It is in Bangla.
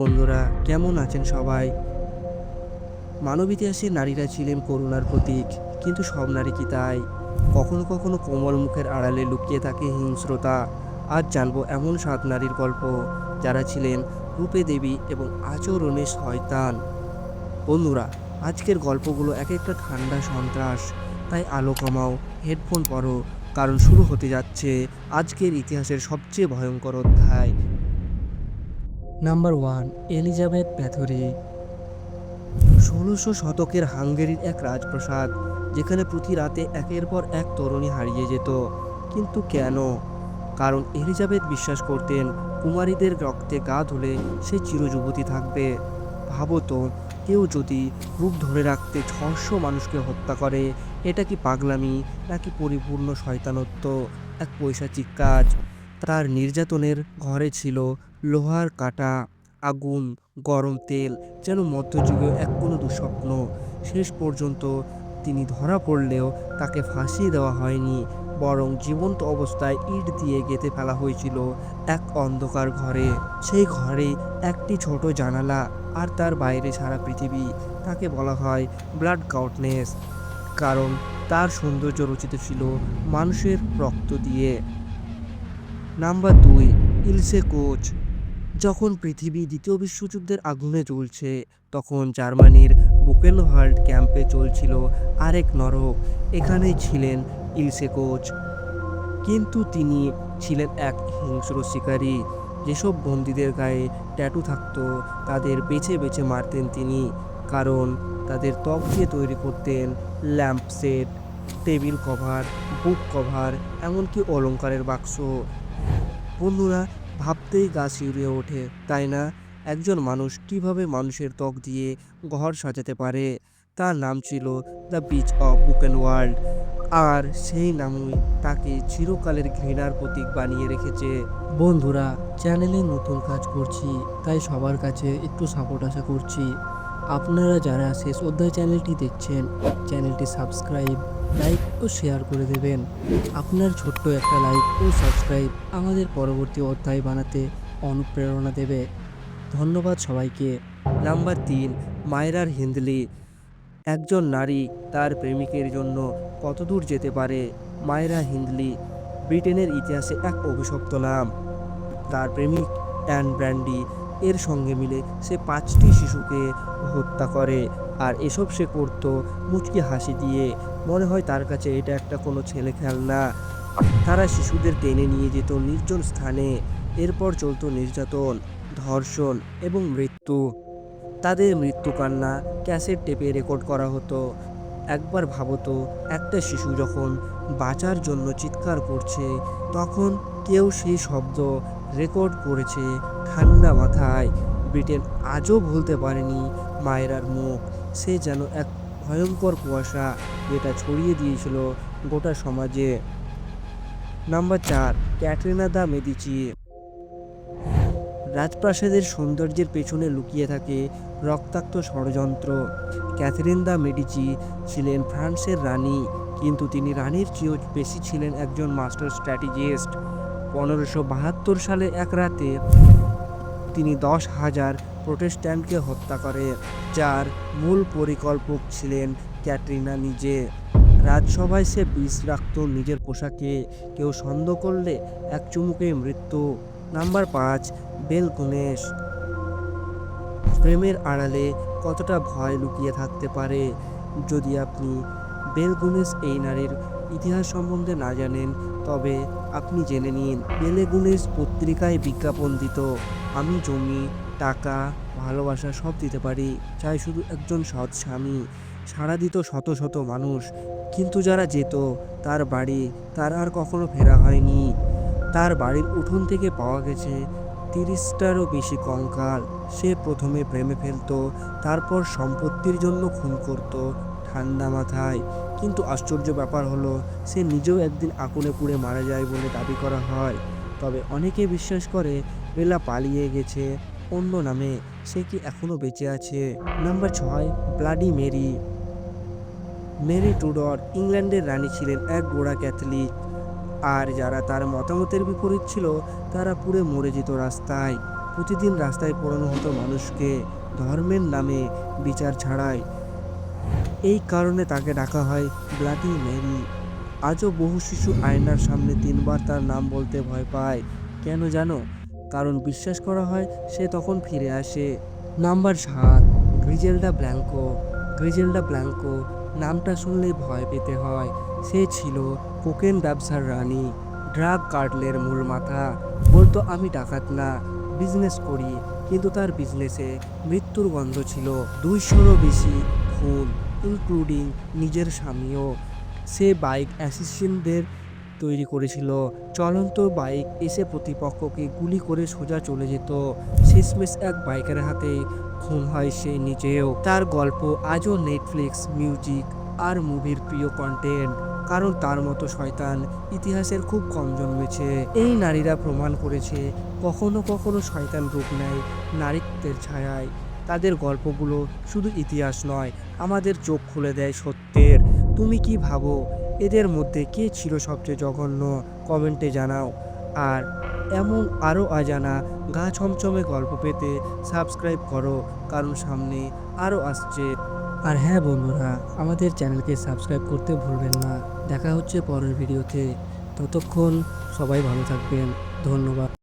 বন্ধুরা, কেমন আছেন সবাই? মানব ইতিহাসে নারীরা ছিলেন করুণার প্রতীক, কিন্তু সব নারী কি তাই? কখনো কখনো কোমল মুখের আড়ালে লুকিয়ে থাকে হিংস্রতা। আজ জানবো এমন ৭ নারীর গল্প যারা ছিলেন রূপে দেবী এবং আচরণে শয়তান। বন্ধুরা, আজকের গল্পগুলো এক একটা ঠান্ডা সন্ত্রাস। তাই আলো কমাও, হেডফোন পরো, কারণ শুরু হতে যাচ্ছে আজকের ইতিহাসের সবচেয়ে ভয়ঙ্কর অধ্যায়। Number 1, Elizabeth Bathory. ১৬০০ শতকের হাঙ্গেরির এক রাজপ্রাসাদ, যেখানে প্রতি রাতে একের পর এক তরুণী হারিয়ে যেত। কিন্তু কেন? কারণ এলিজাবেথ বিশ্বাস করতেন কুমারীদের রক্তে গা ধুলে সে চিরযুবতী থাকবে। ভাবো তো, কেউ যদি রূপ ধরে রাখতে ৬০০ মানুষকে হত্যা করে, এটা কি পাগলামি নাকি পরিপূর্ণ শয়তানত্ব? এক পৈশাচিক কাজ। তার নির্যাতনের ঘরে ছিল লোহার কাঁটা, আগুন, গরম তেল, যেন মধ্যযুগীয় এক কোনো দুঃস্বপ্ন। শেষ পর্যন্ত তিনি ধরা পড়লেও তাকে ফাঁসিয়ে দেওয়া হয়নি, বরং জীবন্ত অবস্থায় ইট দিয়ে গেঁথে ফেলা হয়েছিল এক অন্ধকার ঘরে। সেই ঘরে একটি ছোট জানালা, আর তার বাইরে সারা পৃথিবী। তাকে বলা হয় ব্লাড গাউটনেস, কারণ তার সৌন্দর্য রচিত ছিল মানুষের রক্ত দিয়ে। Number ২, ইলসে coach. যখন পৃথিবী দ্বিতীয় বিশ্বযুদ্ধের আগুনে জ্বলছে, তখন জার্মানির বুকেনওয়াল্ড ক্যাম্পে চলছিল আরেক নরক। এখানেই ছিলেন ইলসে কোচ। কিন্তু তিনি ছিলেন এক হিংস্র শিকারী। যেসব বন্দীদের গায়ে ট্যাটু থাকতো, তাদের বেছে বেছে মারতেন তিনি। কারণ তাদের ত্বক দিয়ে তৈরি করতেন ল্যাম্প সেট, টেবিল কভার, বুক কভার, এমনকি অলংকারের বাক্স। বন্ধুরা, ভাবতেই গা শিউরে ওঠে, তাই না? একজন মানুষ কিভাবে মানুষের ত্বক দিয়ে ঘর সাজাতে পারে? তার নাম ছিল দ্য বিচ অফ বুকেনওয়াল্ড, আর সেই নামই তাকে চিরকালের ঘৃণার প্রতীক বানিয়ে রেখেছে। বন্ধুরা, চ্যানেলে নতুন কাজ করছি, তাই সবার কাছে একটু সাপোর্ট আশা করছি। আপনারা যারা শেষ অধ্যায় চ্যানেলটি দেখছেন, চ্যানেলটি সাবস্ক্রাইব, লাইক ও শেয়ার করে দেবেন। আপনার ছোট্ট একটা লাইক ও সাবস্ক্রাইব আমাদের পরবর্তী অধ্যায় বানাতে অনুপ্রেরণা দেবে। ধন্যবাদ সবাইকে। নাম্বার ৩, মায়রার হিন্ডলি। একজন নারী তার প্রেমিকের জন্য কতদূর যেতে পারে? মায়রা হিন্ডলি ব্রিটেনের ইতিহাসে এক অভিশপ্ত নাম। তার প্রেমিক অ্যান ব্র্যান্ডি এর সঙ্গে মিলে সে ৫টি শিশুকে হত্যা করে। আর এসব সে করত মুচকি হাসি দিয়ে। মনে হয় তার কাছে এটা একটা কোনো ছেলে খেলনা। তারা শিশুদের টেনে নিয়ে যেত নির্জন স্থানে। এরপর চলত নির্যাতন, ধর্ষণ এবং মৃত্যু। তাদের মৃত্যু কান্না ক্যাসেট টেপে রেকর্ড করা হতো। একবার ভাবতো, একটা শিশু যখন বাঁচার জন্য চিৎকার করছে, তখন কেউ সেই শব্দ রেকর্ড করেছে ঠান্ডা মাথায়। ব্রিটেন আজও ভুলতে পারেনি মায়রার মুখ। সে যেন এক ভয়ঙ্কর কুয়াশা, যেটা ছড়িয়ে দিয়েছিল গোটা সমাজে। Number ৪, Katrina the Medici. রাজপ্রাসাদের সৌন্দর্যের পেছনে লুকিয়ে থাকে রক্তাক্ত ষড়যন্ত্র। ক্যাথরিন দ্য মেডিচি ছিলেন ফ্রান্সের রানী, কিন্তু তিনি রানীর চেয়েও বেশি ছিলেন একজন মাস্টার স্ট্র্যাটেজিস্ট। ১৫৭২ সালে এক রাতে তিনি ১০,০০০ প্রোটেস্ট্যান্টকে হত্যা করে, যার মূল পরিকল্পক ছিলেন ক্যাটরিনা নিজে। রাজসভায় সে বিষ রাখত নিজের পোশাকে, কেউ সন্দেহ করলে এক চুমুকে মৃত্যু। Number ৫, Belle Gunness. প্রেমের আড়ালে কতটা ভয় লুকিয়ে থাকতে পারে? যদি আপনি বেল গুনেশ এই নারীর ইতিহাস সম্বন্ধে না জানেন, তবে আপনি জেনে নিন। বেলে গুনেশ পত্রিকায় বিজ্ঞাপন দিত, আমি জমি, টাকা, ভালোবাসা সব দিতে পারি, চাই শুধু একজন সৎ স্বামী। সাড়া দিত শত শত মানুষ, কিন্তু যারা যেত তার বাড়ি, তার আর কখনো ফেরা হয়নি। তার বাড়ির উঠোন থেকে পাওয়া গেছে ৩০টারও বেশি কঙ্কাল। সে প্রথমে প্রেমে ফেলতো, তারপর সম্পত্তির জন্য খুন করত ঠান্ডা মাথায়। কিন্তু আশ্চর্য ব্যাপার হলো, সে নিজেও একদিন আগুনে পুড়ে মারা যায় বলে দাবি করা হয়। তবে অনেকে বিশ্বাস করে বেলা পালিয়ে গেছে অন্য নামে। সে কি এখনো বেঁচে আছে? Number ৬, bloody Mary. Mary Tudor ইংল্যান্ডের রানী ছিলেন এক গোঁড়া ক্যাথলিক, আর যারা তার মতামতের বিপরীত ছিল তারা পুড়ে মরে যেত রাস্তায়। প্রতিদিন রাস্তায় পোড়ানো হতো মানুষকে ধর্মের নামে বিচার ছাড়াই। এই কারণে তাকে ডাকা হয় ব্লাডি মেরি। আজও বহু শিশু আয়নার সামনে 3 বার তার নাম বলতে ভয় পায়। কেন জানো? কারণ বিশ্বাস করা হয় সে তখন ফিরে আসে। Number 7, Griselda Blanco. Griselda Blanco নামটা শুনলেই ভয় পেতে হয়। সে ছিল কোকেন ব্যবসার রানী, ড্রাগ কার্টেলের মূল মাথা। বলতো আমি ডাকাত না, বিজনেস করি। কিন্তু তার বিজনেসে মৃত্যুর গন্ধ ছিল। 200রও বেশি খুন, ইনক্লুডিং নিজের স্বামীও। সে বাইক অ্যাসিস্ট্যান্টদের তৈরি করেছিল। চলন্ত বাইক এসে প্রতিপক্ষকে গুলি করে সোজা চলে যেত। শেষমেশ এক বাইকের হাতেই খুন হয় সে নিজেও। তার গল্প আজও নেটফ্লিক্স, মিউজিক আর মুভির প্রিয় কন্টেন্ট। কারণ তার মতো শয়তান ইতিহাসের খুব কম জন্মেছে। এই নারীরা প্রমাণ করেছে কখনো কখনো শয়তান রূপ নেয় নারীত্বের ছায়ায়। তাদের গল্পগুলো শুধু ইতিহাস নয়, আমাদের চোখ খুলে দেয় সত্যের। তুমি কি ভাবো এদের মধ্যে কে ছিল সবচেয়ে জঘন্য? কমেন্টে জানাও। আর এমন আরও অজানা গা ছমছমে গল্প পেতে সাবস্ক্রাইব করো, কারণ সামনে আরও আসছে। আর হ্যাঁ বন্ধুরা, আমাদের চ্যানেলকে সাবস্ক্রাইব করতে ভুলবেন না। দেখা হচ্ছে পরের ভিডিওতে। ততক্ষণ সবাই ভালো থাকবেন। ধন্যবাদ।